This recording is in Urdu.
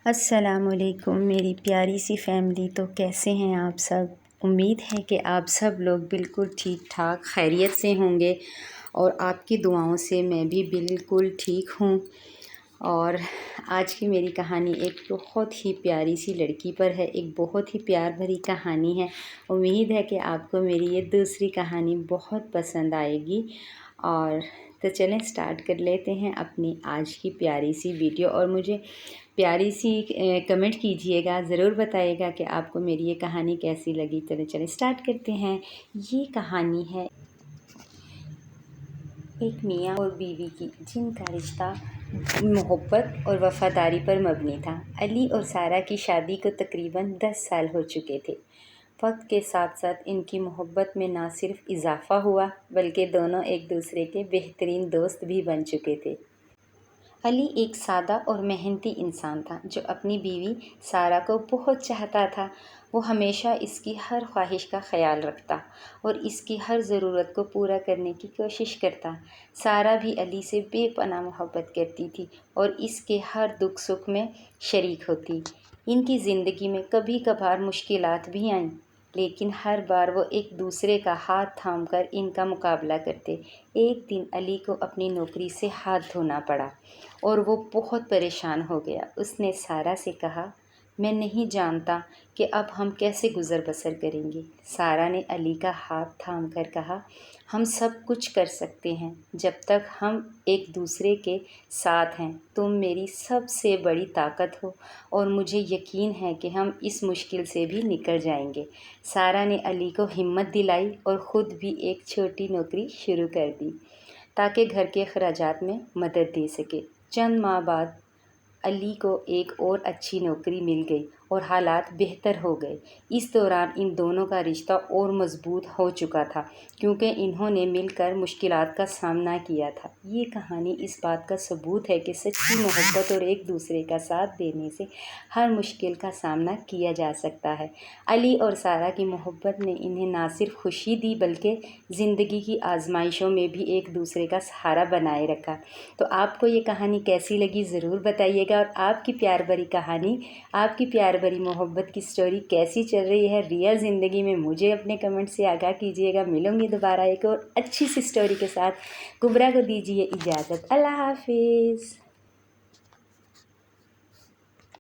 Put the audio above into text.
السلام علیکم میری پیاری سی فیملی، تو کیسے ہیں آپ سب؟ امید ہے کہ آپ سب لوگ بالکل ٹھیک ٹھاک خیریت سے ہوں گے، اور آپ کی دعاؤں سے میں بھی بالکل ٹھیک ہوں۔ اور آج کی میری کہانی ایک بہت ہی پیاری سی لڑکی پر ہے، ایک بہت ہی پیار بھری کہانی ہے۔ امید ہے کہ آپ کو میری یہ دوسری کہانی بہت پسند آئے گی۔ اور تو چلیں سٹارٹ کر لیتے ہیں اپنی آج کی پیاری سی ویڈیو، اور مجھے پیاری سی کمنٹ کیجئے گا، ضرور بتائیے گا کہ آپ کو میری یہ کہانی کیسی لگی۔ چلیں سٹارٹ کرتے ہیں۔ یہ کہانی ہے ایک میاں اور بیوی کی، جن کا رشتہ محبت اور وفاداری پر مبنی تھا۔ علی اور سارہ کی شادی کو تقریباً 10 سال ہو چکے تھے۔ وقت کے ساتھ ساتھ ان کی محبت میں نہ صرف اضافہ ہوا بلکہ دونوں ایک دوسرے کے بہترین دوست بھی بن چکے تھے۔ علی ایک سادہ اور محنتی انسان تھا جو اپنی بیوی سارہ کو بہت چاہتا تھا۔ وہ ہمیشہ اس کی ہر خواہش کا خیال رکھتا اور اس کی ہر ضرورت کو پورا کرنے کی کوشش کرتا۔ سارہ بھی علی سے بے پناہ محبت کرتی تھی اور اس کے ہر دکھ سکھ میں شریک ہوتی۔ ان کی زندگی میں کبھی کبھار مشکلات بھی آئیں، لیکن ہر بار وہ ایک دوسرے کا ہاتھ تھام کر ان کا مقابلہ کرتے۔ ایک دن علی کو اپنی نوکری سے ہاتھ دھونا پڑا اور وہ بہت پریشان ہو گیا۔ اس نے سارہ سے کہا، میں نہیں جانتا کہ اب ہم کیسے گزر بسر کریں گے۔ سارہ نے علی کا ہاتھ تھام کر کہا، ہم سب کچھ کر سکتے ہیں جب تک ہم ایک دوسرے کے ساتھ ہیں۔ تم میری سب سے بڑی طاقت ہو اور مجھے یقین ہے کہ ہم اس مشکل سے بھی نکل جائیں گے۔ سارہ نے علی کو ہمت دلائی اور خود بھی ایک چھوٹی نوکری شروع کر دی تاکہ گھر کے اخراجات میں مدد دے سکے۔ چند ماہ بعد علی کو ایک اور اچھی نوکری مل گئی اور حالات بہتر ہو گئے۔ اس دوران ان دونوں کا رشتہ اور مضبوط ہو چکا تھا کیونکہ انہوں نے مل کر مشکلات کا سامنا کیا تھا۔ یہ کہانی اس بات کا ثبوت ہے کہ سچی محبت اور ایک دوسرے کا ساتھ دینے سے ہر مشکل کا سامنا کیا جا سکتا ہے۔ علی اور سارہ کی محبت نے انہیں نہ صرف خوشی دی بلکہ زندگی کی آزمائشوں میں بھی ایک دوسرے کا سہارا بنائے رکھا۔ تو آپ کو یہ کہانی کیسی لگی ضرور بتائیے گا، اور آپ کی پیار بھری کہانی، آپ کی پیار بھری محبت کی سٹوری کیسی چل رہی ہے ریئل زندگی میں، مجھے اپنے کمنٹ سے آگاہ کیجیے گا۔ ملوں گی دوبارہ ایک اور اچھی سی سٹوری کے ساتھ۔ کبریٰ کو دیجیے اجازت۔ اللہ حافظ۔